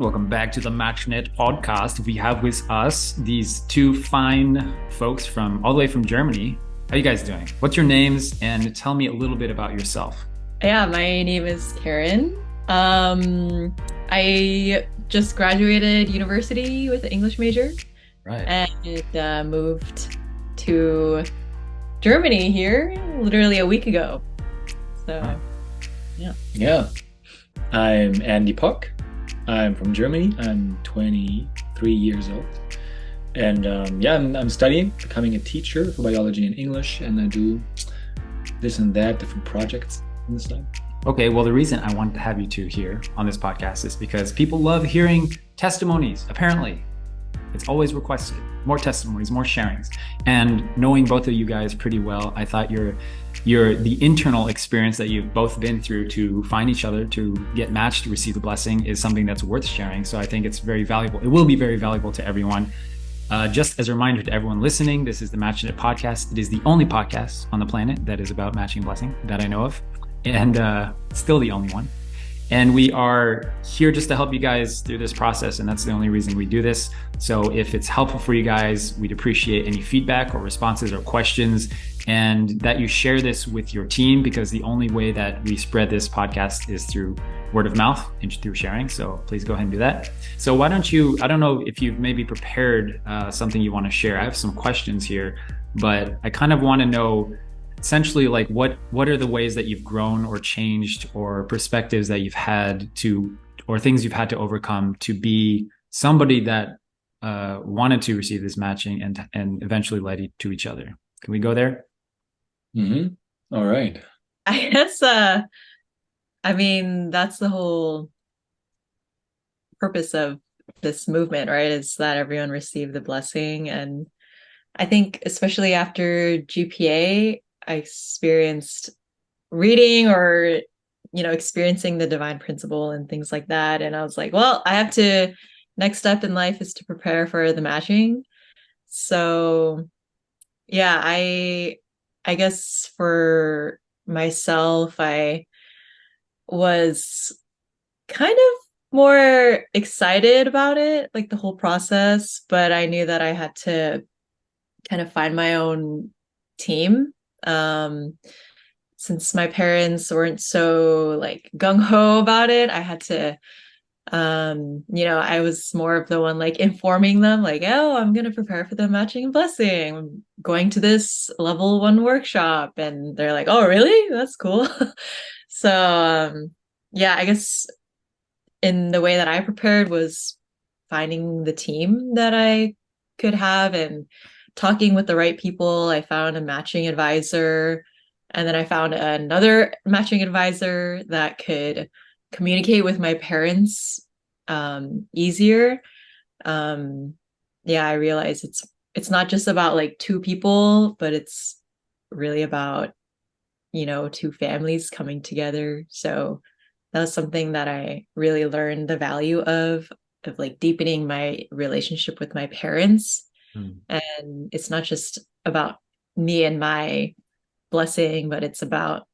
Welcome back to the MatchNet podcast. We have with us these two fine folks from all the way from Germany. How are you guys doing? What's your names? And tell me a little bit about yourself. Yeah, my name is Karen. I just graduated university with an English major Right. and moved to Germany here literally a week ago. Wow. So, yeah. Yeah, I'm Andy. I'm from Germany. I'm 23 years old. And I'm studying, becoming a teacher for biology and English, and I do this and that, different projects in this time. Okay, well, the reason I wanted to have you two here on this podcast is because people love hearing testimonies, apparently. It's always requested. More testimonies, more sharings. And knowing both of you guys pretty well, I thought the internal experience that you've both been through to find each other, to get matched, to receive the blessing is something that's worth sharing. So I think it's very valuable. It will be very valuable to everyone. Just as a reminder to everyone listening, this is the Matching It podcast. It is the only podcast on the planet that is about matching blessing that I know of, and still the only one. And we are here just to help you guys through this process, and that's the only reason we do this. So if it's helpful for you guys, we'd appreciate any feedback or responses or questions, and that you share this with your team, because the only way that we spread this podcast is through word of mouth and through sharing. So please go ahead and do that. So why don't you, I don't know if you've maybe prepared something you want to share. I have some questions here, but I kind of want to know essentially, like, what are the ways that you've grown or changed, or perspectives that you've had to, or things you've had to overcome to be somebody that wanted to receive this matching and eventually led you to each other. Can we go there? All right. I guess, that's the whole purpose of this movement, right? Is that everyone receive the blessing. And I think especially after GPA, I experienced reading or, experiencing the divine principle and things like that. And I was like, well, next step in life is to prepare for the matching. So yeah, I guess for myself, I was kind of more excited about it, like the whole process, but I knew that I had to kind of find my own team. Since my parents weren't so like gung-ho about it, I had to I was more of the one like informing them, like, oh, I'm gonna prepare for the matching and blessing. I'm going to this level 1 workshop, and they're like, oh, really? That's cool. So yeah, I guess in the way that I prepared was finding the team that I could have and talking with the right people. I found a matching advisor, and then I found another matching advisor that could communicate with my parents easier. I realized it's not just about like two people, but it's really about, two families coming together. So that was something that I really learned the value of like deepening my relationship with my parents. And it's not just about me and my blessing, but it's about,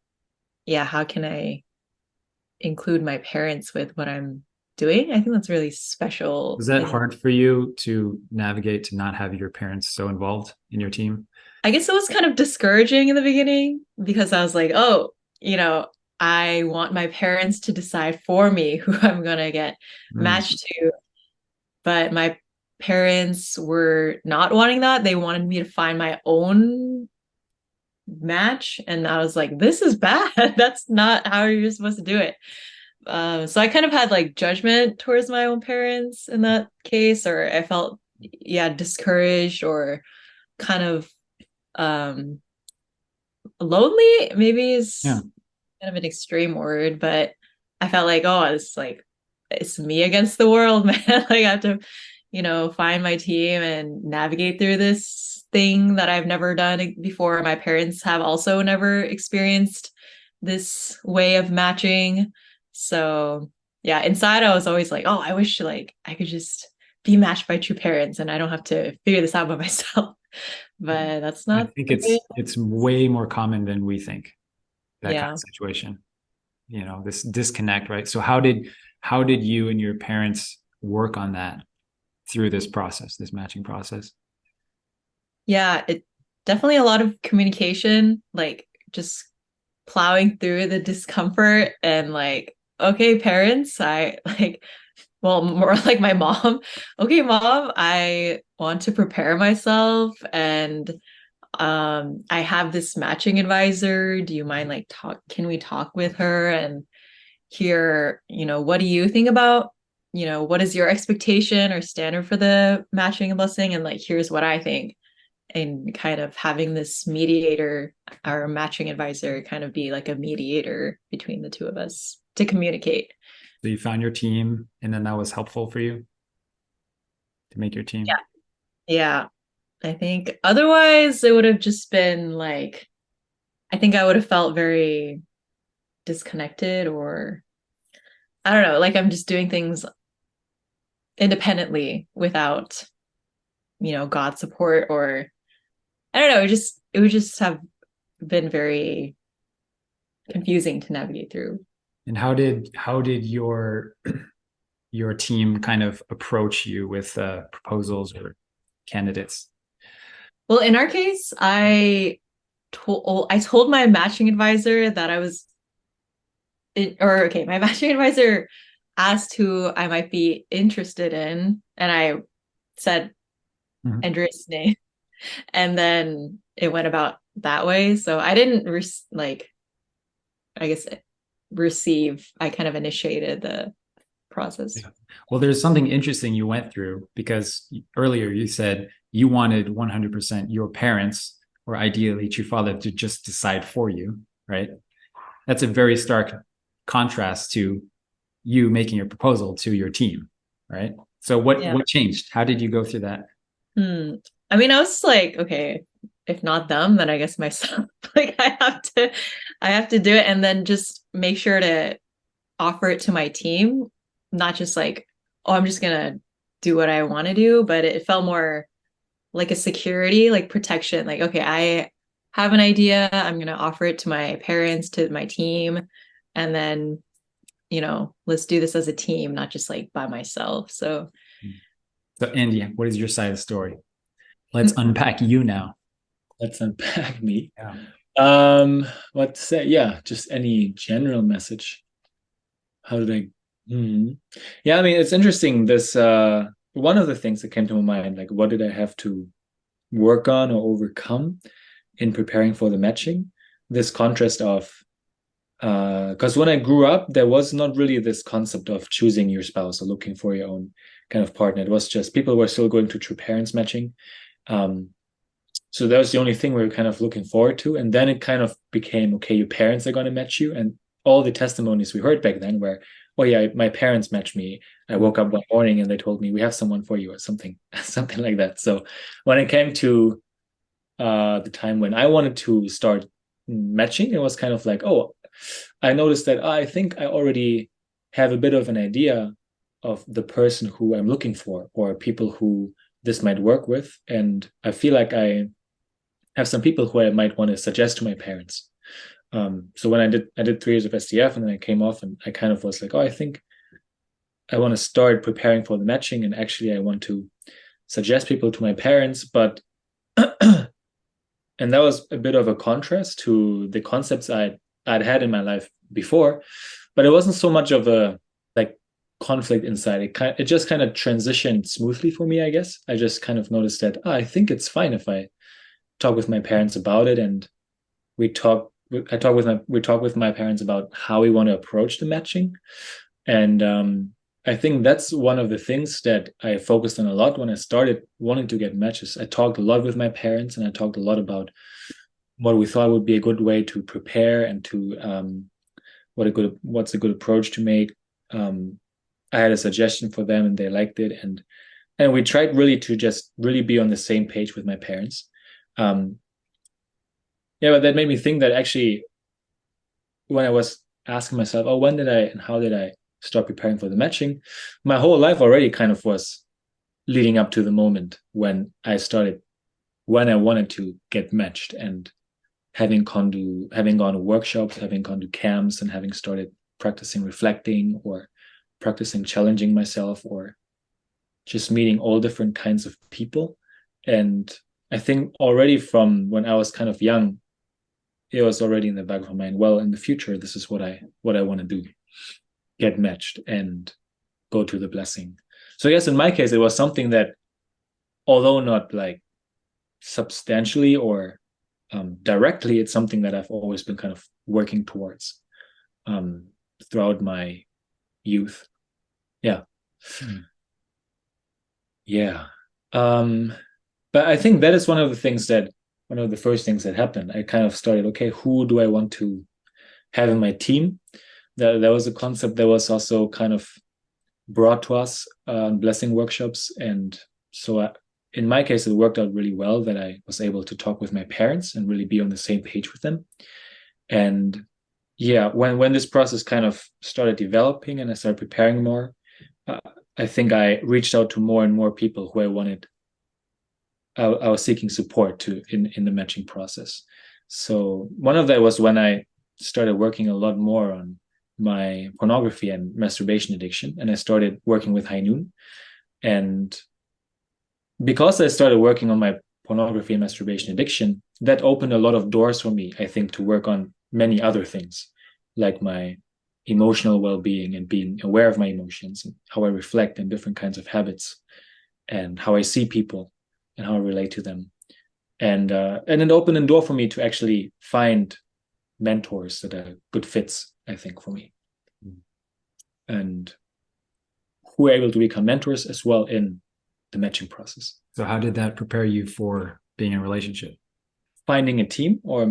how can I include my parents with what I'm doing? I think that's really special. Was that hard for you to navigate, to not have your parents so involved in your team? I guess it was kind of discouraging in the beginning because I was like, oh, I want my parents to decide for me who I'm going to get matched to. But my parents were not wanting that. They wanted me to find my own match. And I was like, this is bad. That's not how you're supposed to do it. So I kind of had like judgment towards my own parents in that case, or I felt, discouraged or kind of lonely, maybe is kind of an extreme word, but I felt like, oh, it's me against the world, man. Like I have to, find my team and navigate through this thing that I've never done before. My parents have also never experienced this way of matching. So yeah, inside I was always like, oh, I wish like I could just be matched by two parents and I don't have to figure this out by myself. But that's not. I think it's way more common than we think, that kind of situation. This disconnect, right? So how did you and your parents work on that through this process, this matching process? Yeah, it definitely a lot of communication, like just plowing through the discomfort and like, okay, parents, I like, well, more like my mom. Okay, mom, I want to prepare myself and I have this matching advisor. Do you mind like can we talk with her and hear, what do you think about, what is your expectation or standard for the matching and blessing? And like, here's what I think. And kind of having this mediator, our matching advisor, kind of be like a mediator between the two of us to communicate. So you found your team, and then that was helpful for you to make your team. Yeah. Yeah. I think otherwise it would have just been like, I think I would have felt very disconnected, or I don't know, like I'm just doing things independently without, God's support, or I don't know, it would just have been very confusing to navigate through. And how did your team kind of approach you with proposals or candidates? Well, in our case, I told my matching advisor that I was my matching advisor asked who I might be interested in, and I said Andrea's name, and then it went about that way. So I didn't I guess receive. I kind of initiated the process. Yeah. Well, there's something interesting you went through, because earlier you said you wanted 100% your parents, or ideally your father, to just decide for you, right? That's a very stark contrast to you making your proposal to your team, right? So what changed? How did you go through that? I mean, I was like, okay, if not them, then I guess myself. Like I have to do it, and then just make sure to offer it to my team, not just like, oh, I'm just gonna do what I want to do, but it felt more like a security, like protection. Like, okay, I have an idea, I'm gonna offer it to my parents, to my team, and then, let's do this as a team, not just like by myself. So Andy, what is your side of the story? Let's unpack you now. Let's unpack me. Yeah. What to say? Yeah, just any general message. How did I? Yeah, I mean, it's interesting. This one of the things that came to my mind, like, what did I have to work on or overcome in preparing for the matching? This contrast of, because when I grew up, there was not really this concept of choosing your spouse or looking for your own kind of partner. It was just people were still going to true parents matching. So that was the only thing we were kind of looking forward to. And then it kind of became, okay, your parents are going to match you. And all the testimonies we heard back then were, oh yeah, my parents matched me. I woke up one morning and they told me, we have someone for you, or something, something like that. So when it came to the time when I wanted to start matching, it was kind of like, oh, I noticed that I think I already have a bit of an idea of the person who I'm looking for, or people who this might work with. And I feel like I have some people who I might want to suggest to my parents. So when I did 3 years of SDF, and then I came off, and I kind of was like, oh, I think I want to start preparing for the matching, and actually I want to suggest people to my parents. But and that was a bit of a contrast to the concepts I'd had in my life before, but it wasn't so much of a like conflict inside. It just kind of transitioned smoothly for me, I guess. I just kind of noticed that I think it's fine if I talk with my parents about it, and we talk with my parents about how we want to approach the matching. And I think that's one of the things that I focused on a lot when I started wanting to get matches. I talked a lot with my parents, and I talked a lot about what we thought would be a good way to prepare, and to what's a good approach to make. I had a suggestion for them, and they liked it, and we tried really to just really be on the same page with my parents. Yeah, but that made me think that actually, when I was asking myself, oh, when did I and how did I start preparing for the matching, my whole life already kind of was leading up to the moment when I wanted to get matched, and having gone to workshops, having gone to camps, and having started practicing reflecting, or practicing challenging myself, or just meeting all different kinds of people. And I think already from when I was kind of young, it was already in the back of my mind, well, in the future, this is what I want to do, get matched and go to the blessing. So I guess in my case, it was something that, although not like substantially or directly, it's something that I've always been kind of working towards throughout my youth. Yeah. Yeah. But I think that is one of the first things that happened. I kind of started, okay, who do I want to have in my team? That was a concept that was also kind of brought to us blessing workshops. And so in my case, it worked out really well that I was able to talk with my parents and really be on the same page with them. And yeah, when this process kind of started developing and I started preparing more, I think I reached out to more and more people who I was seeking support to in the matching process. So one of that was when I started working a lot more on my pornography and masturbation addiction, and I started working with High Noon. And because I started working on my pornography and masturbation addiction, that opened a lot of doors for me, I think, to work on many other things, like my emotional well-being and being aware of my emotions and how I reflect in different kinds of habits and how I see people and how I relate to them. And it opened a door for me to actually find mentors that are good fits, I think, for me. And who were able to become mentors as well in the matching process. So how did that prepare you for being in a relationship? Finding a team or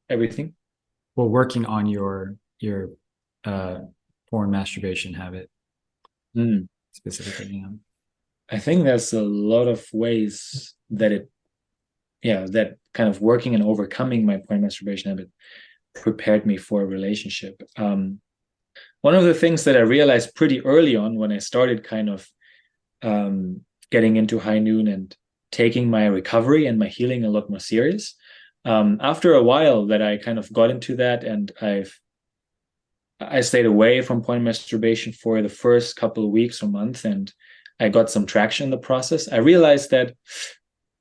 everything? Well, working on your porn masturbation habit specifically. I think there's a lot of ways that that kind of working and overcoming my porn masturbation habit prepared me for a relationship. One of the things that I realized pretty early on when I started kind of getting into High Noon and taking my recovery and my healing a lot more serious, after a while that I kind of got into that, and I stayed away from porn masturbation for the first couple of weeks or months, and I got some traction in the process. I realized that,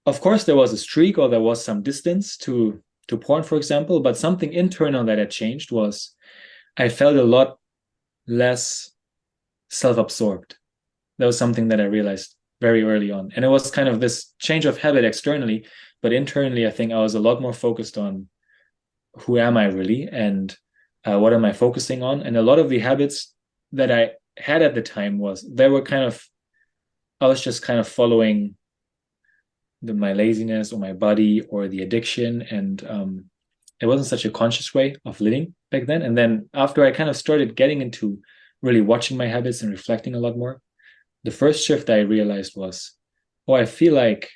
of course, there was a streak or there was some distance to porn, for example, but something internal that had changed was I felt a lot less self-absorbed. That was something that I realized very early on. And it was kind of this change of habit externally, but internally, I think I was a lot more focused on who am I really and what am I focusing on? And a lot of the habits that I had at the time I was just kind of following my laziness or my body or the addiction. And it wasn't such a conscious way of living back then. And then after I kind of started getting into really watching my habits and reflecting a lot more, the first shift I realized was, I feel like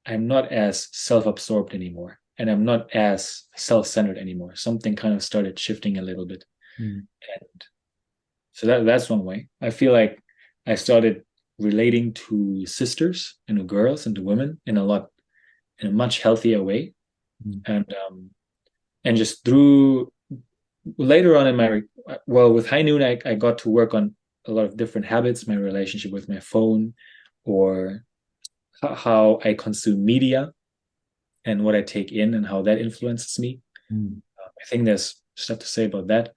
I'm not as self-absorbed anymore. And I'm not as self-centered anymore. Something kind of started shifting a little bit. And so that's one way. I feel like I started relating to sisters and to girls and to women in a much healthier way. And just through later on with High Noon, I got to work on a lot of different habits, my relationship with my phone, or how I consume media and what I take in and how that influences me. I think there's stuff to say about that.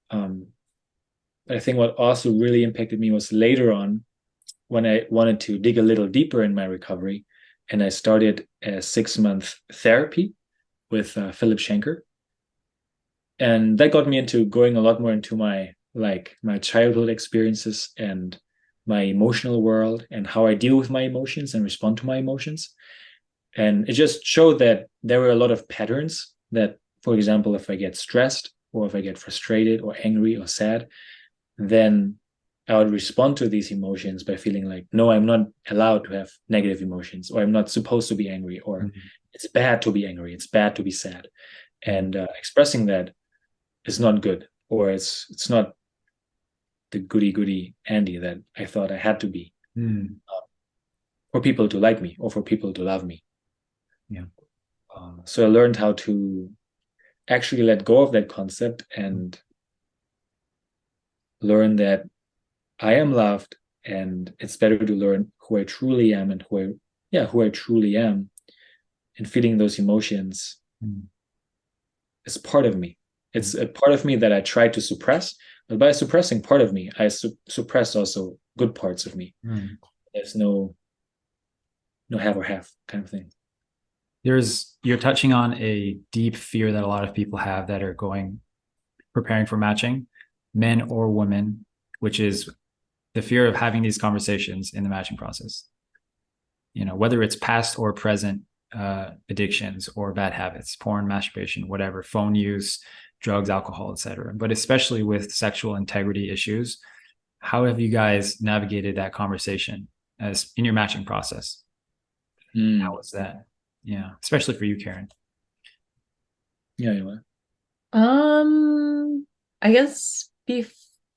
But I think what also really impacted me was later on when I wanted to dig a little deeper in my recovery, and I started a 6-month therapy with Philip Schenker. And that got me into going a lot more into my childhood experiences and my emotional world and how I deal with my emotions and respond to my emotions. And it just showed that there were a lot of patterns that, for example, if I get stressed or if I get frustrated or angry or sad, then I would respond to these emotions by feeling like, no, I'm not allowed to have negative emotions, or I'm not supposed to be angry, or it's bad to be angry, it's bad to be sad. And expressing that is not good, or it's not the goody Andy that I thought I had to be for people to like me or for people to love me. So I learned how to actually let go of that concept and learn that I am loved And it's better to learn who I truly am and who I truly am, and feeling those emotions is part of me. It's a part of me that I try to suppress, but by suppressing part of me, I suppress also good parts of me. There's no have or have kind of thing. You're touching on a deep fear that a lot of people have that are preparing for matching, men or women, which is the fear of having these conversations in the matching process. Whether it's past or present addictions or bad habits, porn, masturbation, whatever, phone use, drugs, alcohol, etc. But especially with sexual integrity issues, how have you guys navigated that conversation as in your matching process? How was that? Yeah, especially for you, Karen. Yeah, anyway. I guess before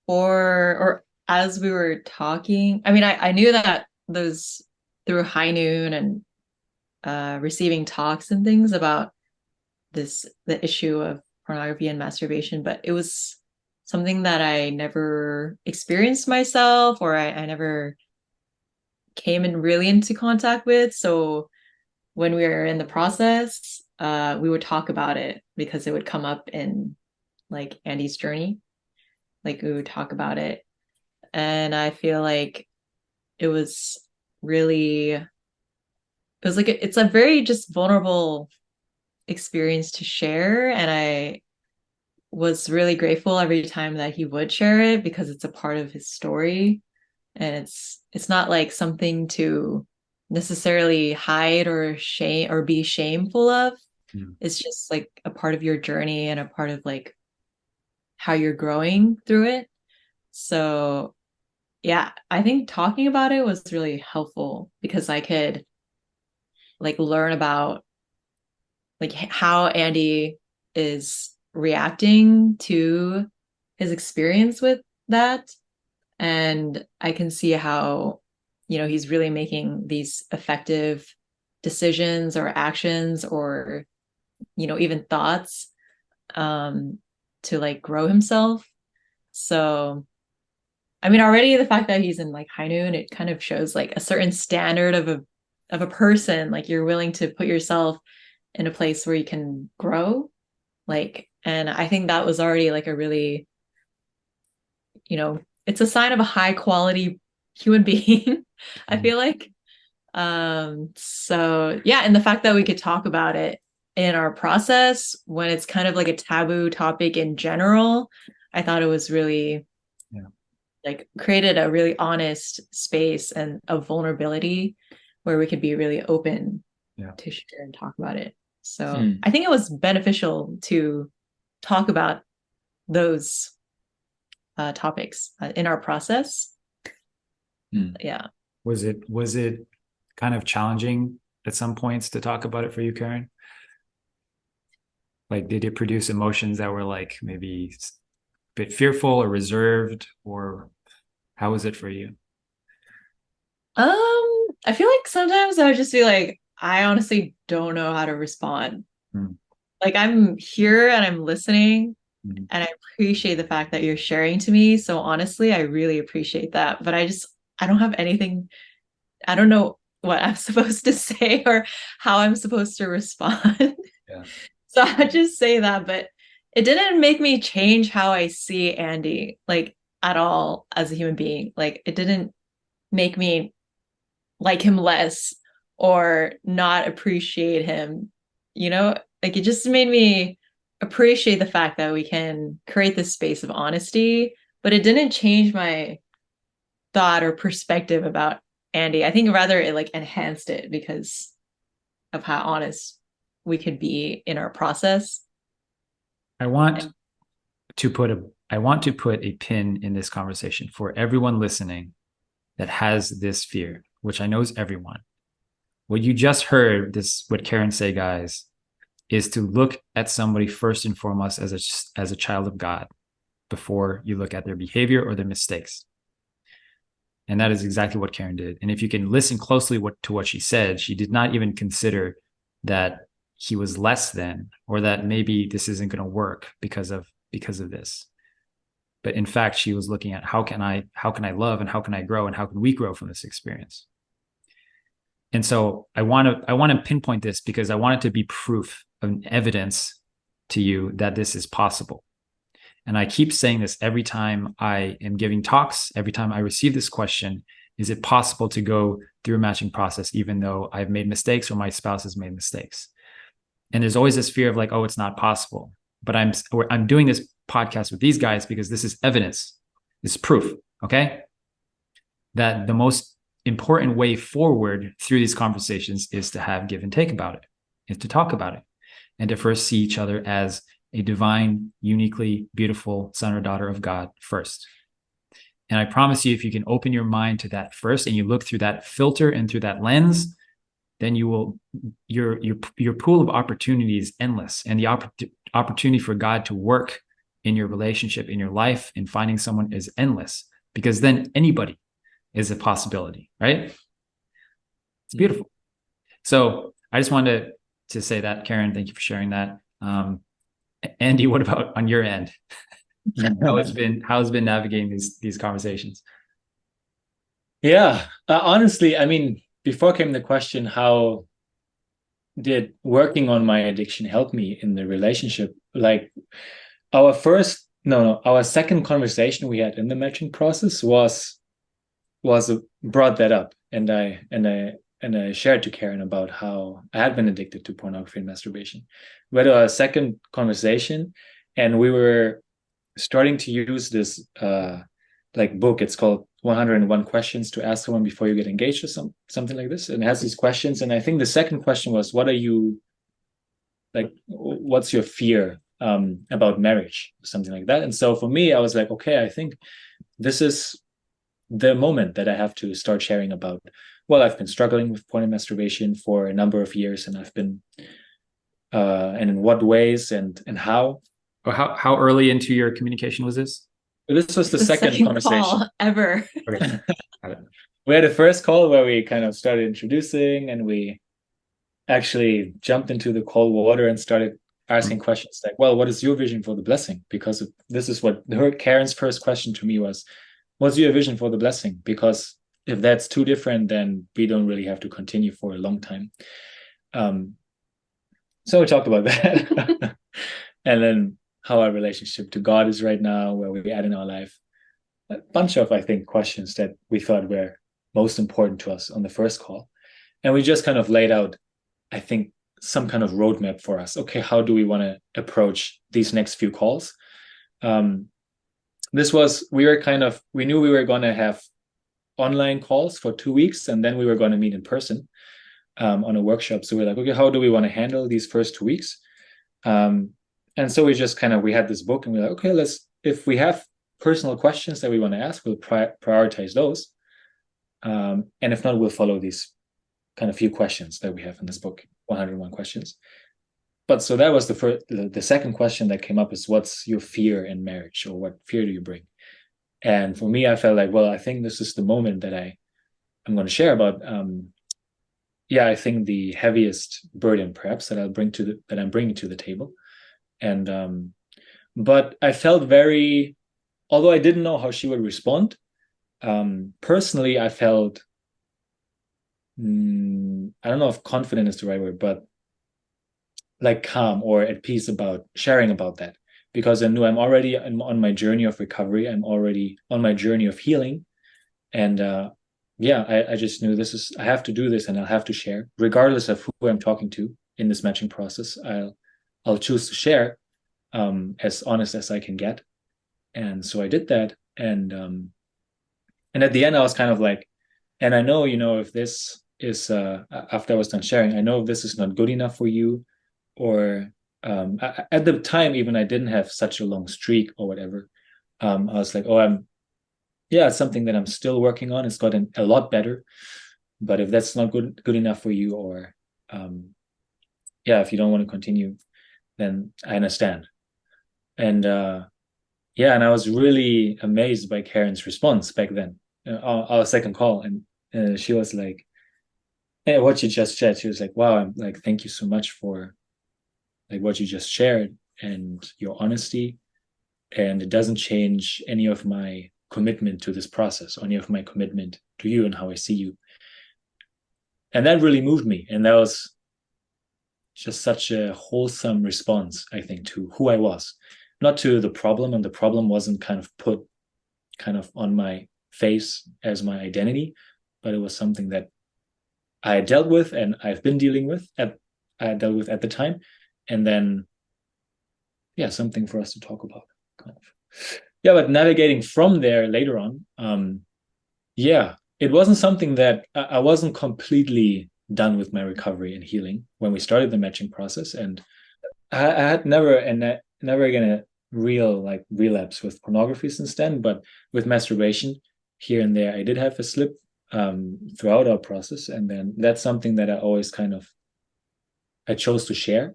or as we were talking, I mean, I knew that those through High Noon and receiving talks and things about the issue of pornography and masturbation, but it was something that I never experienced myself, or I never came in really into contact with. So when we were in the process, we would talk about it because it would come up in like Andy's journey. Like we would talk about it. And I feel like it was like it's a very just vulnerable experience to share. And I was really grateful every time that he would share it because it's a part of his story. And it's not like something to necessarily hide or shame or be shameful of. It's just like a part of your journey and a part of like how you're growing through it. So yeah, I think talking about it was really helpful because I could like learn about like how Andy is reacting to his experience with that. And I can see how, he's really making these effective decisions or actions or, even thoughts to like grow himself. So, I mean, already the fact that he's in like High Noon, it kind of shows like a certain standard of a person. Like you're willing to put yourself in a place where you can grow. Like, and I think that was already like a really, it's a sign of a high quality human being. I feel like. So yeah, and the fact that we could talk about it in our process when it's kind of like a taboo topic in general, I thought it was really like created a really honest space and a vulnerability where we could be really open to share and talk about it. So I think it was beneficial to talk about those topics in our process. Yeah. Was it kind of challenging at some points to talk about it for you, Karen? Like, did it produce emotions that were like maybe a bit fearful or reserved, or how was it for you? I feel like sometimes I would just be like, I honestly don't know how to respond. Like I'm here and I'm listening and I appreciate the fact that you're sharing to me. So honestly, I really appreciate that. But I don't have anything. I don't know what I'm supposed to say or how I'm supposed to respond. So I just say that, but it didn't make me change how I see Andy, like at all as a human being. Like it didn't make me like him less or not appreciate him, like it just made me appreciate the fact that we can create this space of honesty, but it didn't change my thought or perspective about Andy. I think rather it like enhanced it because of how honest we could be in our process. I want to put a pin in this conversation for everyone listening that has this fear, which I know is everyone. What you just heard, what Karen say, guys, is to look at somebody first and foremost as a child of God before you look at their behavior or their mistakes. And that is exactly what Karen did. And if you can listen closely to what she said, she did not even consider that he was less than, or that maybe this isn't going to work because of this. But in fact, she was looking at how can I love, and how can I grow, and how can we grow from this experience. And so I want to pinpoint this because I want it to be proof of evidence to you that this is possible. And I keep saying this every time I am giving talks, every time I receive this question: is it possible to go through a matching process even though I've made mistakes or my spouse has made mistakes? And there's always this fear of like, oh, it's not possible. But I'm doing this podcast with these guys because this is evidence. It's proof, okay? That the most important way forward through these conversations is to have give and take about it, is to talk about it, and to first see each other as a divine, uniquely beautiful son or daughter of God first. And I promise you, if you can open your mind to that first, and you look through that filter and through that lens, then you will, your pool of opportunity is endless, and the opportunity for God to work in your relationship, in your life, in finding someone is endless, because then anybody is a possibility, right? It's beautiful. So I just wanted to say that, Karen, thank you for sharing that. Andy, what about on your end? How has been navigating these conversations? Yeah, honestly, I mean, before came the question, how did working on my addiction help me in the relationship? Like our second conversation we had in the matching process was brought that up, and I shared to Karen about how I had been addicted to pornography and masturbation. We had a second conversation, and we were starting to use this book. It's called 101 Questions to Ask Someone Before You Get Engaged, or something like this. And it has these questions. And I think the second question was, what's your fear about marriage? Something like that. And so for me, I was like, okay, I think this is the moment that I have to start sharing about, well, I've been struggling with porn and masturbation for a number of years, and I've been, and in what ways and how. Or how early into your communication was this? This was the second conversation call ever. Okay. We had a first call where we kind of started introducing, and we actually jumped into the cold water and started asking questions like, well, what is your vision for the blessing? Because this is what Karen's first question to me was, what's your vision for the blessing? Because if that's too different, then we don't really have to continue for a long time. So we talked about that. And then how our relationship to God is right now, where we're at in our life. A bunch of, I think, questions that we thought were most important to us on the first call. And we just kind of laid out, I think, some kind of roadmap for us. Okay, how do we want to approach these next few calls? We knew we were going to have online calls for 2 weeks, and then we were going to meet in person on a workshop. So we're like, okay, how do we want to handle these first 2 weeks? And so we just we had this book, and we're like, okay, if we have personal questions that we want to ask, we'll prioritize those. And if not, we'll follow these kind of few questions that we have in this book, 101 questions. But so that was the second question that came up is, what's your fear in marriage, or what fear do you bring? And for me, I felt like, well, I think this is the moment that I'm going to share about. I think the heaviest burden, perhaps, that I'm bringing to the table. And but I felt although I didn't know how she would respond, personally, I felt, I don't know if confident is the right word, but like calm or at peace about sharing about that, because I knew I'm on my journey of recovery. I'm already on my journey of healing. And I just knew I have to do this, and I'll have to share, regardless of who I'm talking to in this matching process. I'll choose to share as honest as I can get. And so I did that. And at the end, I was kind of like, and I know, if this is, after I was done sharing, I know if this is not good enough for you, or at the time, even I didn't have such a long streak or whatever. I was like, it's something that I'm still working on. It's gotten a lot better. But if that's not good enough for you, or if you don't want to continue, then I understand. And and I was really amazed by Karen's response back then, our second call. And she was like, hey, what you just shared, she was like, wow, I'm like, thank you so much for like what you just shared and your honesty. And it doesn't change any of my commitment to this process, any of my commitment to you and how I see you. And that really moved me. And that was just such a wholesome response, I think, to who I was, not to the problem. And the problem wasn't kind of put kind of on my face as my identity, but it was something that I dealt with and I've been dealing with I dealt with at the time. And then, yeah, something for us to talk about, kind of. Yeah, but navigating from there later on, yeah, it wasn't something that I wasn't completely done with my recovery and healing when we started the matching process. And I had never again a real like relapse with pornography since then, but with masturbation here and there, I did have a slip throughout our process. And then that's something that I chose to share.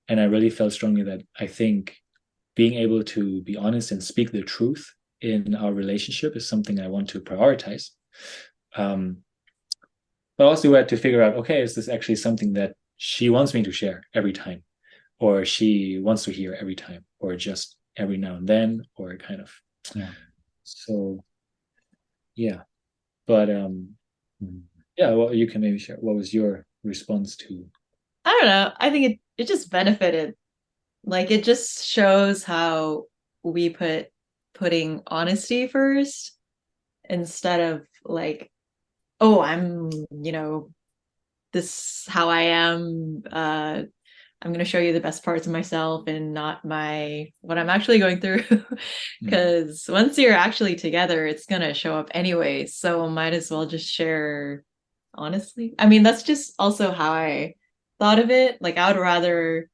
And I really felt strongly that I think being able to be honest and speak the truth in our relationship is something I want to prioritize. But also we had to figure out, okay, is this actually something that she wants me to share every time, or she wants to hear every time, or just every now and then, or kind of. Yeah. So, yeah. But yeah, well, you can maybe share. What was your response to? I don't know. I think it just benefited. Like it just shows how we putting honesty first instead of like, oh, I'm, this how I am. I'm going to show you the best parts of myself and not what I'm actually going through. Because once you're actually together, it's going to show up anyway. So might as well just share honestly. I mean, that's just also how I thought of it. Like I would rather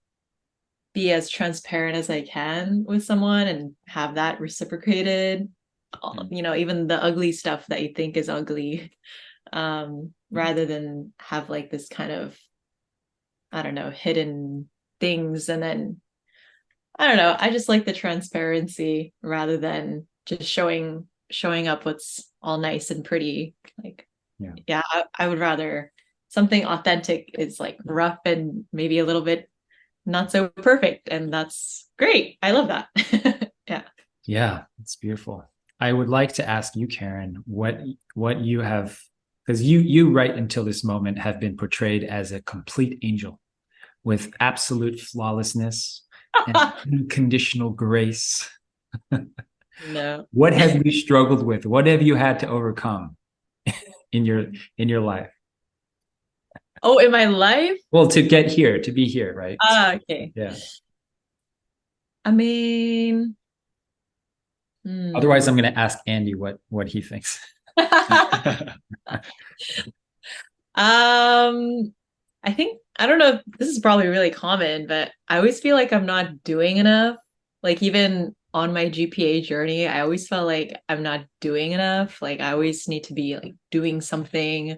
be as transparent as I can with someone and have that reciprocated. Even the ugly stuff that you think is ugly, rather than have like this kind of, I don't know, hidden things. And then, I don't know, I just like the transparency rather than just showing up what's all nice and pretty. Like, yeah, I would rather something authentic is like rough and maybe a little bit not so perfect. And that's great. I love that. Yeah. Yeah, it's beautiful. I would like to ask you, Karen, what you have, because you right until this moment have been portrayed as a complete angel with absolute flawlessness and unconditional grace. No. What have you struggled with? What have you had to overcome in your life? Oh, in my life? Well, to get here, to be here, right? Okay. Yeah. I mean, Otherwise, I'm going to ask Andy what he thinks. I think, I don't know if this is probably really common, but I always feel like I'm not doing enough. Like even on my GPA journey, I always felt like I'm not doing enough. Like I always need to be like doing something.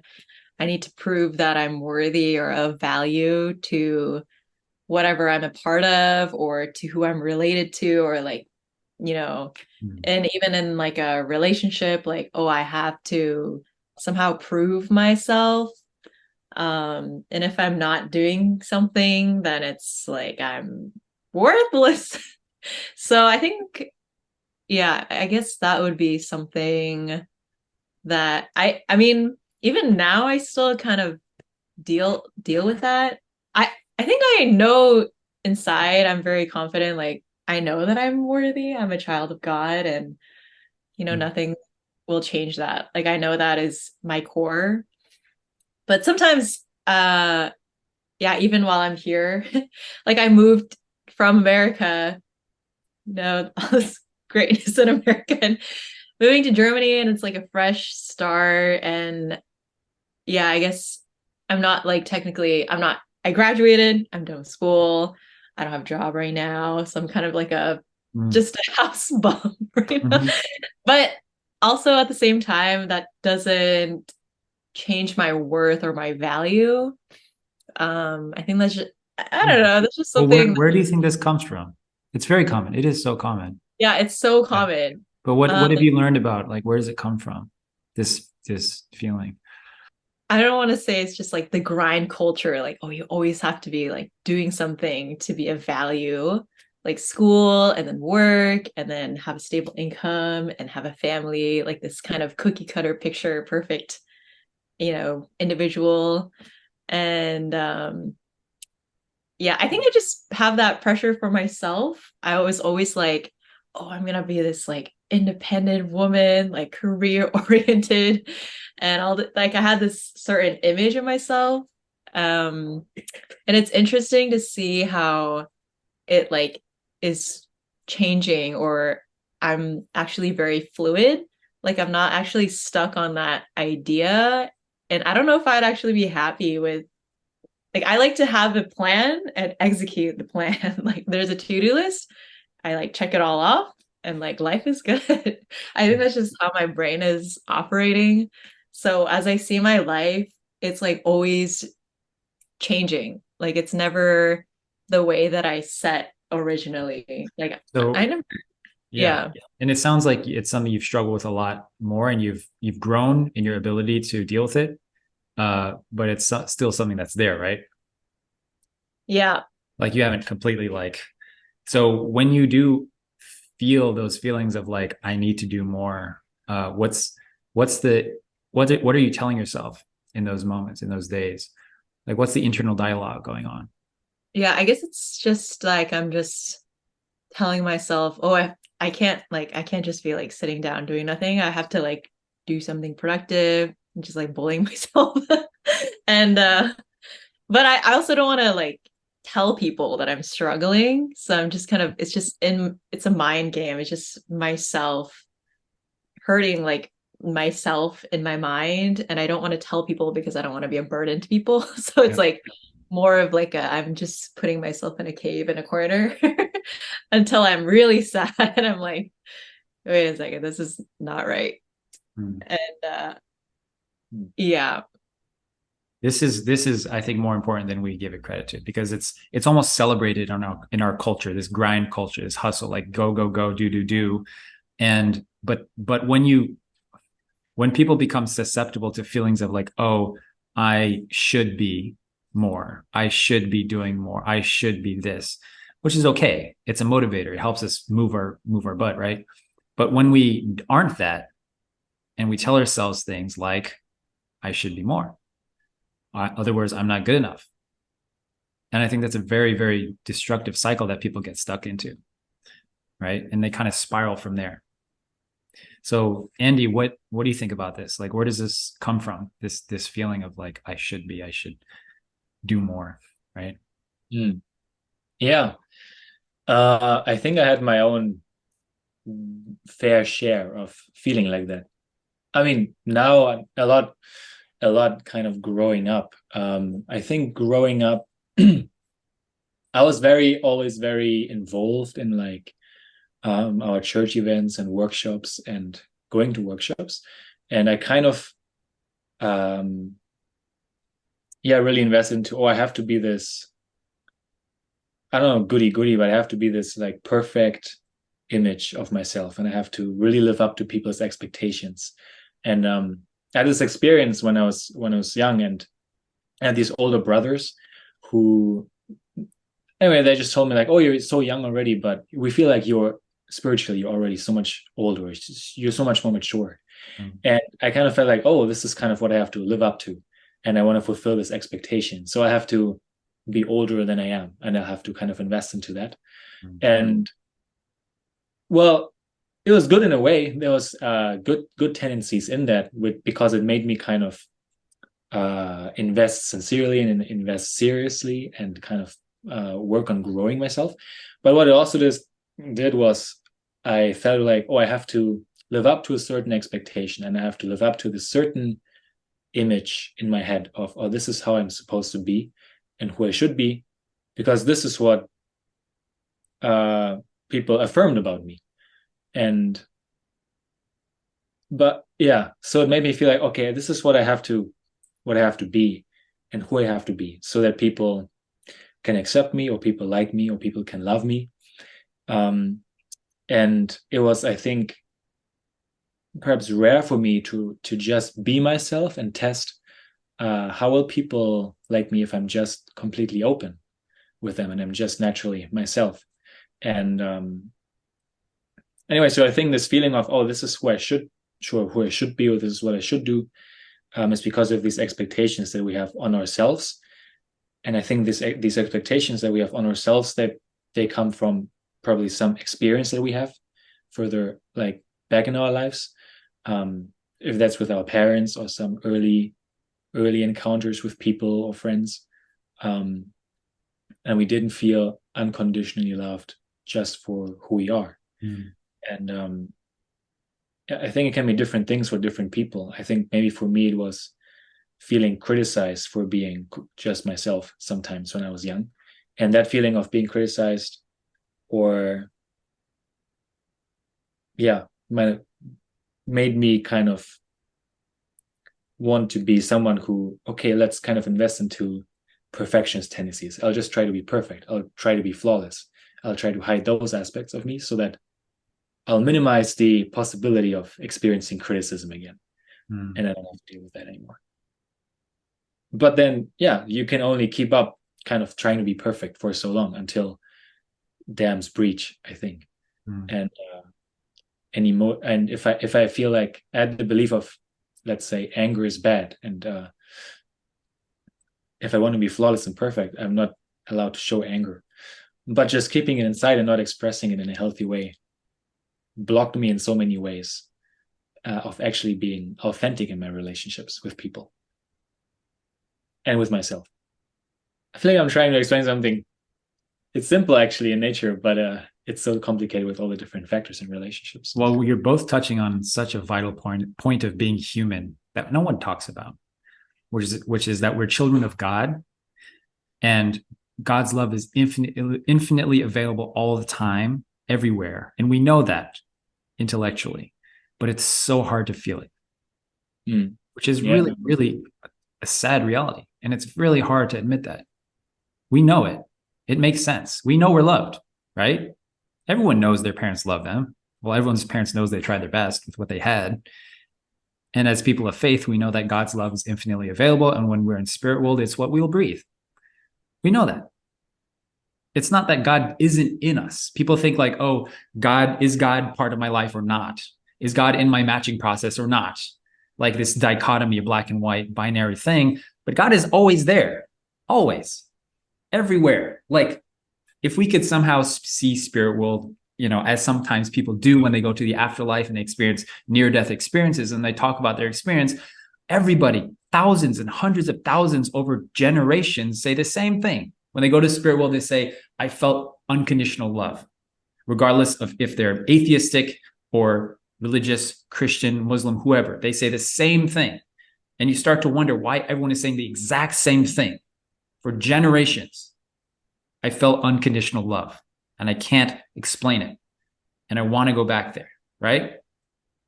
I need to prove that I'm worthy or of value to whatever I'm a part of or to who I'm related to, or like, and even in like a relationship, like, oh, I have to somehow prove myself. And if I'm not doing something, then it's like I'm worthless. So I think, yeah, I guess that would be something that I mean, even now I still kind of deal with that. I think I know inside I'm very confident, like I know that I'm worthy. I'm a child of God, and nothing will change that. Like I know that is my core. But sometimes yeah, even while I'm here, like I moved from America, all this greatness in America, and moving to Germany, and it's like a fresh start. And yeah, I guess I'm not like technically, I graduated, I'm done with school, I don't have a job right now. So I'm kind of like just a house bum right now. But also at the same time, that doesn't change my worth or my value. I think that's just, I don't know, that's just something. Well, where do you think this comes from? It's very common. It is so common. Yeah, it's so common. Yeah. But what have you learned about, like, where does it come from? This feeling? I don't want to say it's just like the grind culture, like, oh, you always have to be like doing something to be of value. like school and then work and then have a stable income and have a family, like this kind of cookie cutter picture, perfect, individual. And yeah, I think I just have that pressure for myself. I was always like, oh, I'm gonna be this like independent woman, like career oriented, and all the like I had this certain image of myself. And it's interesting to see how it like is changing, or I'm actually very fluid. Like I'm not actually stuck on that idea. And I don't know if I'd actually be happy with, like, I like to have a plan and execute the plan. Like there's a to-do list. I like check it all off and like life is good. I think that's just how my brain is operating. So as I see my life, it's like always changing. Like it's never the way that I set originally. Like So I never, yeah. yeah. And it sounds like it's something you've struggled with a lot more, and you've grown in your ability to deal with it. But it's still something that's there, right? Yeah. Like you haven't completely like, so when you do feel those feelings of like, I need to do more, what's the, what are you telling yourself in those moments, in those days? Like, what's the internal dialogue going on? Yeah. I guess it's just like I'm just telling myself, oh, I can't just be like sitting down doing nothing. I have to like do something productive and just like bullying myself. And but I also don't want to like tell people that I'm struggling. So I'm just kind of, it's a mind game. It's just myself hurting like myself in my mind. And I don't want to tell people because I don't want to be a burden to people. So it's Yeah. like more of like I'm just putting myself in a cave in a corner until I'm really sad. And I'm like, wait a second, this is not right. Hmm. And yeah. This is I think more important than we give it credit to, because it's almost celebrated in our culture, this grind culture, this hustle, like go go go, do. And but when people become susceptible to feelings of like, oh, I should be more, I should be doing more, I should be this, which is okay, it's a motivator, it helps us move our butt, right? But when we aren't that, and we tell ourselves things like, I should be more, other words, I'm not good enough. And I think that's a very, very destructive cycle that people get stuck into, right? And they kind of spiral from there. So, Andy, what do you think about this? Like, where does this come from? This feeling of like, I should do more, right? Mm. Yeah. I think I had my own fair share of feeling like that. I mean, now a lot kind of growing up. I think growing up, I was always very involved in like our church events and workshops and going to workshops. And I kind of, really invested into, I have to be this, I don't know, goody, but I have to be this like perfect image of myself. And I have to really live up to people's expectations. And I had this experience when I was young, and I had these older brothers who, anyway, they just told me like, oh, you're so young already, but we feel like you're already so much older. You're so much more mature. And I kind of felt like, oh, this is kind of what I have to live up to. And I want to fulfill this expectation. So I have to be older than I am, and I have to kind of invest into that. And well, it was good in a way. There was good tendencies in that, because it made me kind of invest sincerely and invest seriously and kind of work on growing myself. But what it also did was, I felt like, oh, I have to live up to a certain expectation, and I have to live up to this certain image in my head of, oh, this is how I'm supposed to be and who I should be, because this is what people affirmed about me. But yeah, so it made me feel like, okay, this is what I have to be and who I have to be, so that people can accept me, or people like me, or people can love me. And it was, I think, perhaps rare for me to just be myself and test how will people like me if I'm just completely open with them and I'm just naturally myself. And anyway, so I think this feeling of, oh, this is who I should be, or this is what I should do, is because of these expectations that we have on ourselves. And I think these expectations that we have on ourselves, that they come from probably some experience that we have further, like back in our lives, if that's with our parents or some early encounters with people or friends, and we didn't feel unconditionally loved just for who we are. And I think it can be different things for different people. I think maybe for me it was feeling criticized for being just myself sometimes when I was young, and that feeling of being criticized, or made me kind of want to be someone who, okay, let's kind of invest into perfectionist tendencies. I'll just try to be perfect. I'll try to be flawless. I'll try to hide those aspects of me so that I'll minimize the possibility of experiencing criticism again. And I don't have to deal with that anymore. But then, you can only keep up kind of trying to be perfect for so long until dams breach, I think. And if I feel like I had the belief of, let's say, anger is bad, and if I want to be flawless and perfect, I'm not allowed to show anger. But just keeping it inside and not expressing it in a healthy way blocked me in so many ways of actually being authentic in my relationships with people and with myself. I feel like I'm trying to explain something. It's simple actually in nature, but it's so complicated with all the different factors in relationships. Well, you're both touching on such a vital point of being human that no one talks about, which is that we're children of God, and God's love is infinitely available all the time, everywhere. And we know that intellectually, but it's so hard to feel it, which is really, really a sad reality. And it's really hard to admit that. We know it. It makes sense. We know we're loved, right? Everyone knows their parents love them. Well, everyone's parents knows they tried their best with what they had. And as people of faith, we know that God's love is infinitely available. And when we're in spirit world, it's what we'll breathe. We know that. It's not that God isn't in us. People think like, oh, is God part of my life or not? Is God in my matching process or not? Like this dichotomy of black and white binary thing. But God is always there, always, everywhere. Like if we could somehow see spirit world, as sometimes people do when they go to the afterlife and they experience near-death experiences and they talk about their experience, everybody, thousands and hundreds of thousands over generations say the same thing. When they go to spirit world, they say, I felt unconditional love, regardless of if they're atheistic or religious, Christian, Muslim, whoever. They say the same thing. And you start to wonder why everyone is saying the exact same thing for generations. I felt unconditional love, and I can't explain it. And I want to go back there, right?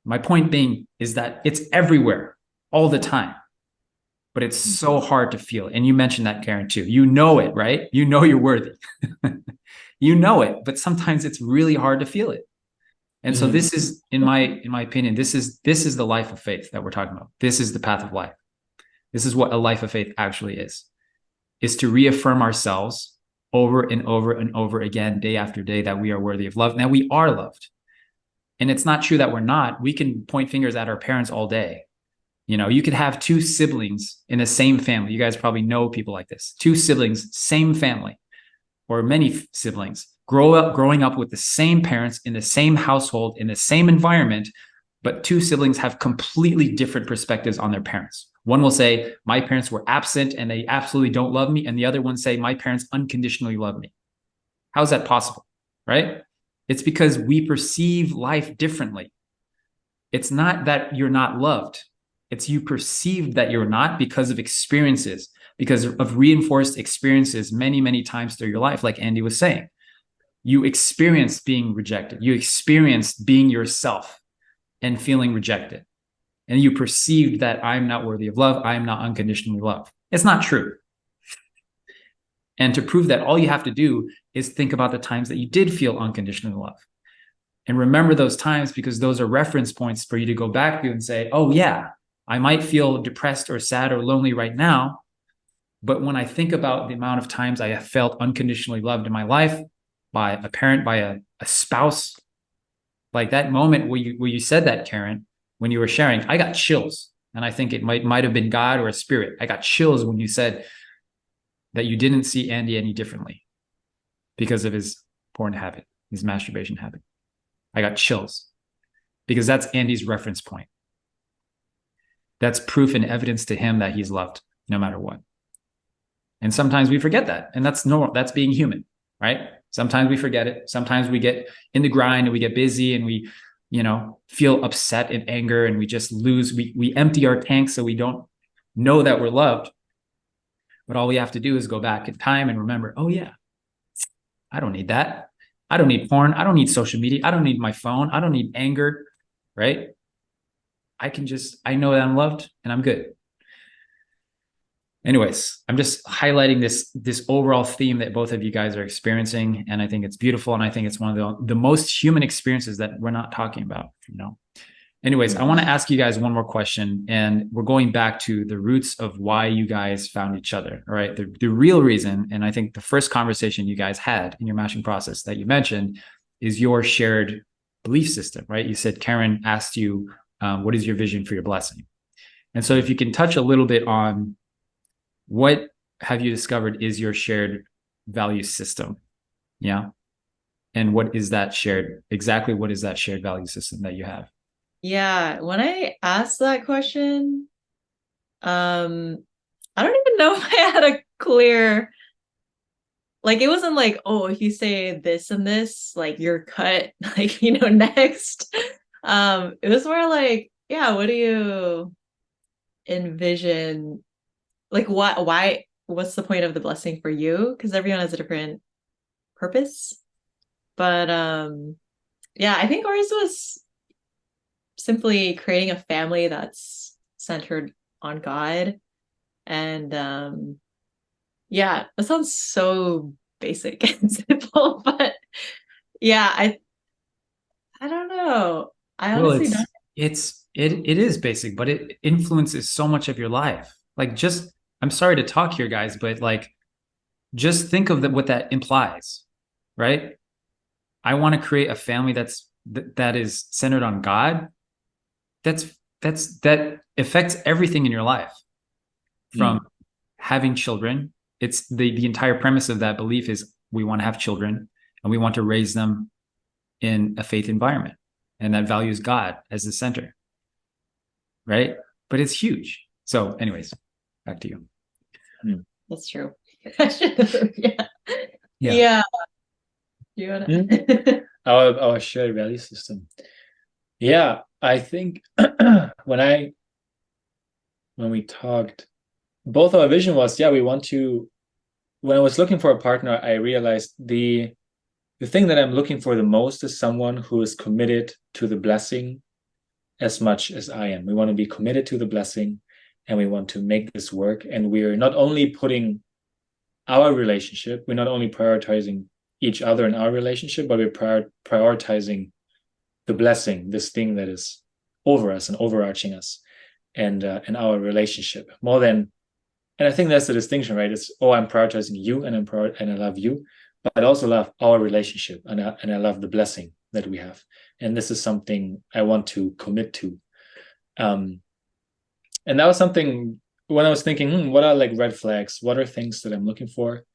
My point being is that it's everywhere all the time. But it's so hard to feel. And you mentioned that, Karen, too. You know it, right? You know you're worthy. You know it, but sometimes it's really hard to feel it. And so this is, in my opinion, this is the life of faith that we're talking about. This is the path of life. This is what a life of faith actually is to reaffirm ourselves over and over and over again, day after day, that we are worthy of love. Now we are loved. And it's not true that we're not. We can point fingers at our parents all day. You could have two siblings in the same family. You guys probably know people like this. Two siblings, same family, or many siblings, growing up with the same parents in the same household, in the same environment, but two siblings have completely different perspectives on their parents. One will say, my parents were absent and they absolutely don't love me. And the other one say, my parents unconditionally love me. How is that possible, right? It's because we perceive life differently. It's not that you're not loved. It's you perceived that you're not because of experiences, because of reinforced experiences many, many times through your life, like Andi was saying. You experienced being rejected. You experienced being yourself and feeling rejected. And you perceived that I'm not worthy of love. I am not unconditionally loved. It's not true. And to prove that, all you have to do is think about the times that you did feel unconditional love. And remember those times, because those are reference points for you to go back to and say, oh yeah, I might feel depressed or sad or lonely right now, but when I think about the amount of times I have felt unconditionally loved in my life, by a parent, by a spouse. Like that moment where you said that, Karen, when you were sharing, I got chills. And I think it might have been God or a spirit. I got chills when you said that you didn't see Andi any differently because of his porn habit, his masturbation habit. I got chills because that's Andi's reference point. That's proof and evidence to him that he's loved no matter what. And sometimes we forget that. And that's normal. That's being human, right? Sometimes we forget it. Sometimes we get in the grind and we get busy and we, feel upset and anger and we just lose. We empty our tank so we don't know that we're loved. But all we have to do is go back in time and remember, oh yeah, I don't need that. I don't need porn. I don't need social media. I don't need my phone. I don't need anger, right? I know that I'm loved and I'm good. Anyways, I'm just highlighting this overall theme that both of you guys are experiencing. And I think it's beautiful. And I think it's one of the most human experiences that we're not talking about, Anyways, I want to ask you guys one more question. And we're going back to the roots of why you guys found each other, all right? The real reason, and I think the first conversation you guys had in your matching process that you mentioned is your shared belief system, right? You said Karen asked you, what is your vision for your blessing? And so if you can touch a little bit on what have you discovered is your shared value system? Yeah. And what is that shared value system that you have? Yeah, when I asked that question, I don't even know if I had a clear, like, it wasn't like, oh, if you say this and this, like, you're cut, like, next. It was more like, yeah, what do you envision? Like, why, what's the point of the blessing for you? Because everyone has a different purpose. But yeah, I think ours was simply creating a family that's centered on God. And yeah, that sounds so basic and simple, but yeah, I don't know. I honestly don't. It is basic, but it influences so much of your life. Like, just, I'm sorry to talk here, guys, but like, just think of what that implies, right? I want to create a family that is centered on God. That affects everything in your life, from having children. It's the entire premise of that belief is we want to have children and we want to raise them in a faith environment, and that values God as the center, right? But it's huge. So anyways, back to you. That's true. Yeah. Yeah. You wanna... Our shared value system. Yeah, I think when we talked, both our vision was, yeah, we want to, when I was looking for a partner, I realized the thing that I'm looking for the most is someone who is committed to the blessing as much as I am. We want to be committed to the blessing and we want to make this work. And we're not only putting our relationship, we're not only prioritizing each other in our relationship, but we're prioritizing the blessing, this thing that is over us and overarching us, and our relationship more than. And I think that's the distinction, right? It's, oh, I'm prioritizing you, and I love you, but I also love our relationship, and I love the blessing that we have. And this is something I want to commit to. And that was something when I was thinking, what are like red flags? What are things that I'm looking for?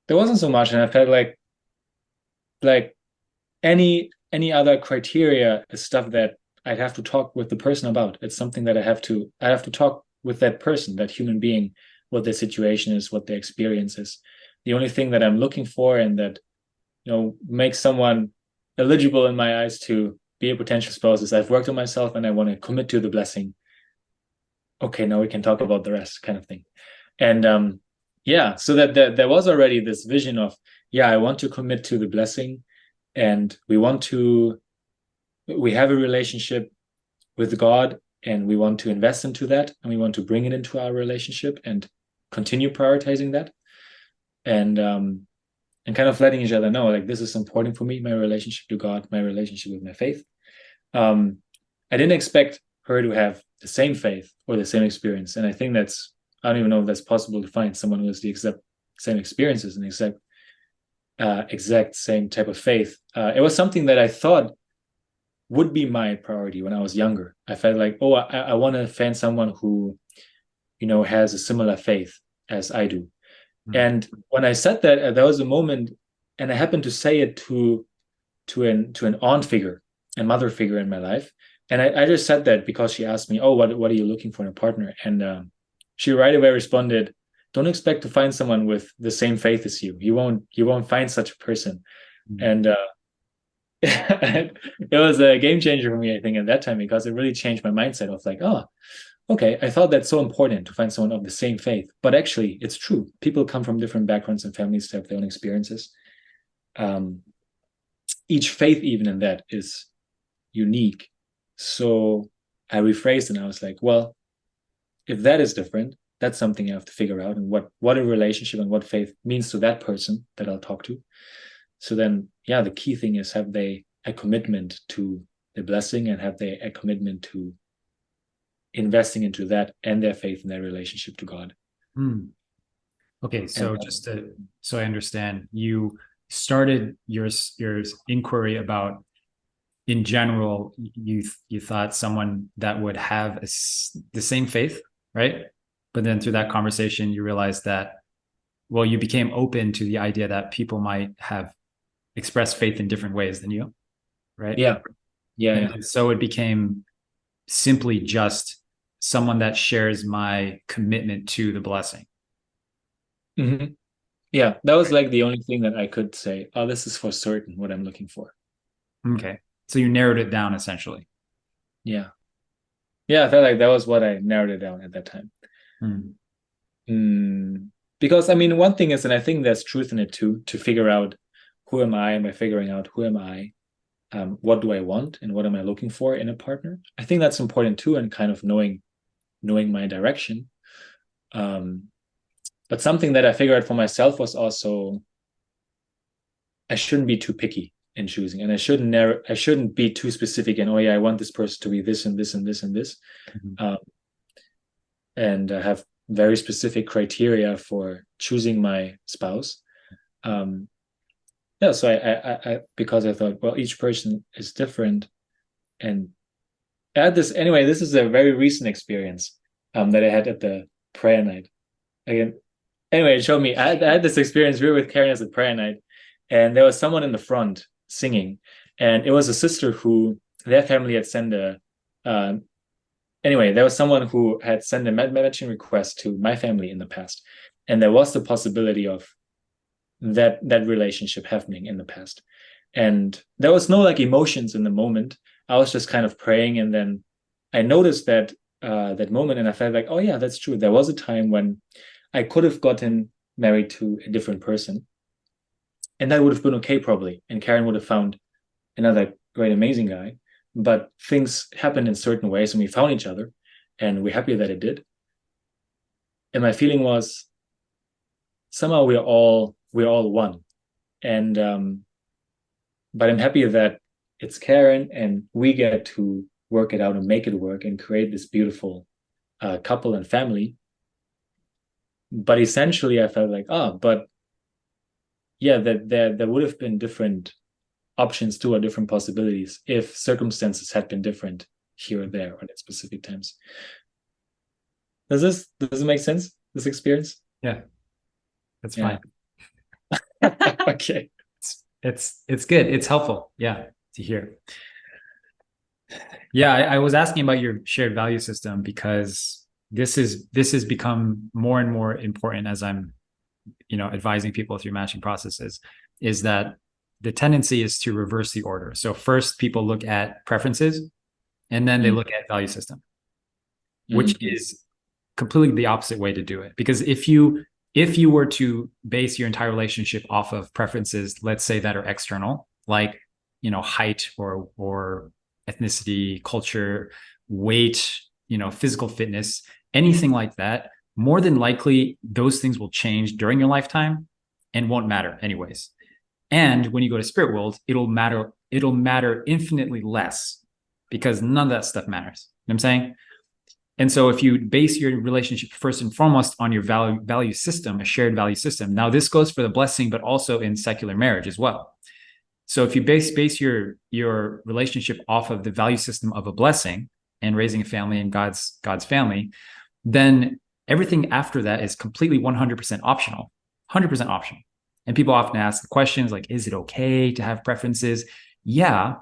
There wasn't so much, and I felt like any other criteria is stuff that I'd have to talk with the person about. It's something that I have to talk with that person, that human being, what their situation is, what their experience is. The only thing that I'm looking for and that makes someone eligible in my eyes to be a potential spouse is I've worked on myself and I want to commit to the blessing. Okay, now we can talk about the rest, kind of thing. And yeah, so that there was already this vision of, yeah, I want to commit to the blessing, and we have a relationship with God, and we want to invest into that, and we want to bring it into our relationship and continue prioritizing that, and kind of letting each other know, like, this is important for me, my relationship to God, my relationship with my faith. I didn't expect her to have the same faith or the same experience, and I think I don't even know if that's possible to find someone who has the exact same experiences and exact exact same type of faith. It was something that I thought would be my priority when I was younger. I felt like, oh, I want to find someone who, has a similar faith as I do. And when I said that, there was a moment, and I happened to say it to an aunt figure, a mother figure in my life. And I just said that because she asked me, oh, what are you looking for in a partner? And she right away responded, don't expect to find someone with the same faith as you. You won't find such a person. And it was a game changer for me, I think, at that time, because it really changed my mindset of like, oh, okay, I thought that's so important to find someone of the same faith. But actually, it's true. People come from different backgrounds and families to have their own experiences. Each faith, even in that, is unique. So I rephrased and I was like, well, if that is different, that's something I have to figure out, and what a relationship and what faith means to that person that I'll talk to. So then, yeah, the key thing is, have they a commitment to the blessing, and have they a commitment to investing into that and their faith and their relationship to God. Okay, so so I understand, you started your inquiry about, in general, you thought someone that would have the same faith, right? But then through that conversation, you realized that, well, you became open to the idea that people might have expressed faith in different ways than you, right? Yeah. And so it became simply just someone that shares my commitment to the blessing. Mm-hmm. Yeah, that was like the only thing that I could say, oh, this is for certain what I'm looking for. Okay. So you narrowed it down, essentially. Yeah. Yeah, I felt like that was what I narrowed it down at that time. Because, I mean, one thing is, and I think there's truth in it too, to figure out who am I, and by figuring out who am I, what do I want, and what am I looking for in a partner. I think that's important too, and kind of knowing my direction. But something that I figured out for myself was also, I shouldn't be too picky in choosing, and I shouldn't be too specific in, oh yeah, I want this person to be this and this and this and this. And have very specific criteria for choosing my spouse. So I because I thought, well, each person is different. And at this, anyway, this is a very recent experience that I had at the prayer night. Again, anyway, it showed me, I had this experience really with Karen as a prayer night, and there was someone in the front singing, and it was a sister who, their family had sent anyway, there was someone who had sent a matching request to my family in the past, and there was the possibility of that relationship happening in the past. And there was no like emotions in the moment. I was just kind of praying, and then I noticed that moment, and I felt like, oh yeah, that's true. There was a time when I could have gotten married to a different person, and that would have been okay probably, and Karen would have found another great, amazing guy. But things happened in certain ways, and we found each other, and we're happy that it did. And my feeling was, somehow we're all one. And but I'm happy that it's Karen, and we get to work it out and make it work and create this beautiful couple and family. But essentially, I felt like, but yeah, that there would have been different options too, or different possibilities, if circumstances had been different here or there, or at specific times. Does it make sense, this experience? Yeah, that's fine. Okay, it's good, it's helpful, yeah, to hear. Yeah, I was asking about your shared value system because this has become more and more important as I'm advising people through matching processes, is that the tendency is to reverse the order. So first people look at preferences, and then they look at value system, which is completely the opposite way to do it. Because if you were to base your entire relationship off of preferences, let's say, that are external, like height or ethnicity, culture, weight, physical fitness, anything like that, more than likely those things will change during your lifetime and won't matter anyways. And when you go to spirit world, it'll matter infinitely less, because none of that stuff matters. You know what I'm saying? And so if you base your relationship first and foremost on your value system, a shared value system, now this goes for the blessing, but also in secular marriage as well. So if you base your relationship off of the value system of a blessing and raising a family and God's family, then everything after that is completely 100% optional, 100% optional. And people often ask questions like, is it okay to have preferences? Yeah,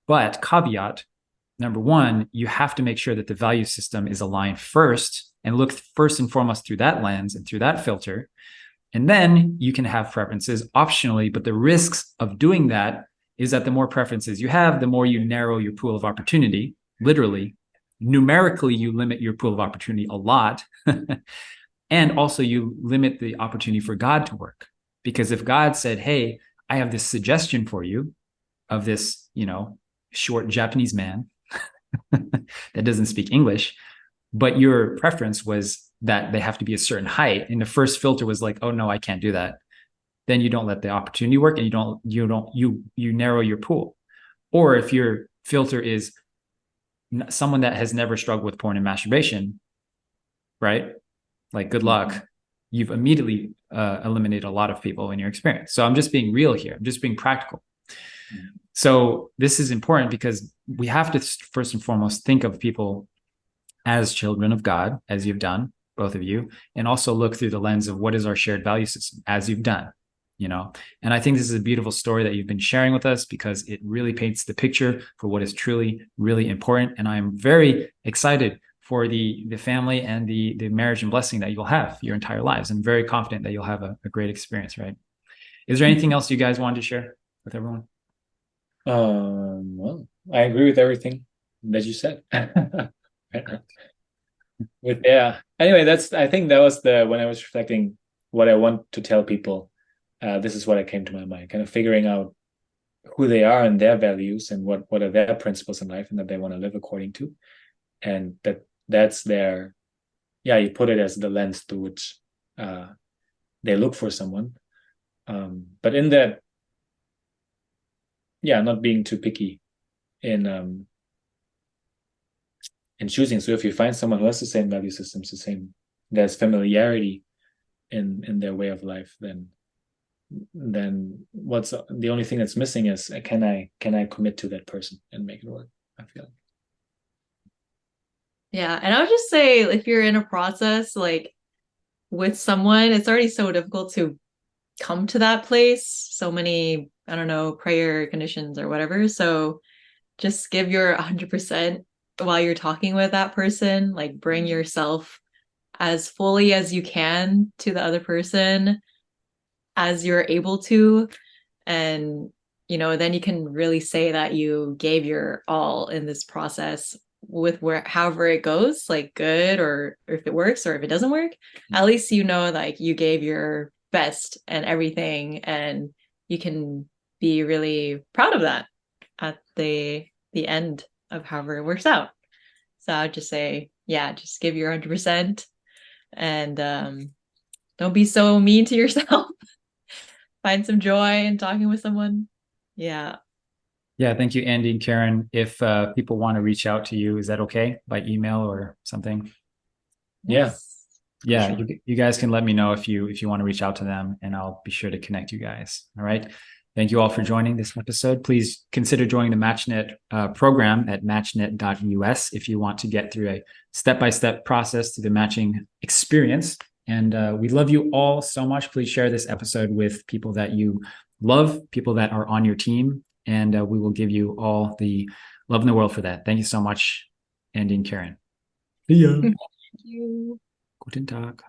but caveat, number one, you have to make sure that the value system is aligned first and look first and foremost through that lens and through that filter. And then you can have preferences optionally. But the risks of doing that is that the more preferences you have, the more you narrow your pool of opportunity. Literally, numerically, you limit your pool of opportunity a lot. And also you limit the opportunity for God to work. Because if God said, hey, I have this suggestion for you of this, short Japanese man that doesn't speak English, but your preference was that they have to be a certain height, and the first filter was like, oh no, I can't do that, then you don't let the opportunity work, and you narrow your pool. Or if your filter is someone that has never struggled with porn and masturbation, right? Like, good luck. You've immediately eliminated a lot of people in your experience. So I'm just being real here. I'm just being practical. So this is important because we have to first and foremost think of people as children of God, as you've done, both of you, and also look through the lens of what is our shared value system, as you've done, And I think this is a beautiful story that you've been sharing with us because it really paints the picture for what is truly, really important. And I'm very excited for the family and the marriage and blessing that you'll have your entire lives. I'm very confident that you'll have a great experience, right? Is there anything else you guys wanted to share with everyone? Well, I agree with everything that you said. Anyway, I think that was when I was reflecting what I want to tell people. This is what came to my mind, kind of figuring out who they are and their values and what are their principles in life and that they want to live according to. And that's their, you put it as the lens through which they look for someone. But in that, not being too picky in choosing. So if you find someone who has the same value systems, there's familiarity in their way of life, then what's the only thing that's missing is can I commit to that person and make it work? I feel like. Yeah, and I would just say if you're in a process like with someone, it's already so difficult to come to that place. So many, I don't know, prayer conditions or whatever. So just give your 100% while you're talking with that person. Like, bring yourself as fully as you can to the other person as you're able to. And, then you can really say that you gave your all in this process with however it goes, like good or if it works or if it doesn't work. At least like you gave your best and everything, and you can be really proud of that at the end of however it works out. So I'd just say, just give your 100% and don't be so mean to yourself. Find some joy in talking with someone. Yeah, thank you, Andi and Karen. If people want to reach out to you, is that okay, by email or something? yes. Yeah, sure. You guys can let me know if you want to reach out to them, and I'll be sure to connect you guys. All right. Thank you all for joining this episode. Please consider joining the MatchNet program at matchnet.us if you want to get through a step-by-step process to the matching experience. And we love you all so much. Please share this episode with people that you love, people that are on your team, and we will give you all the love in the world for that. Thank you so much, Andi and Karen. See ya. Thank you. Guten Tag.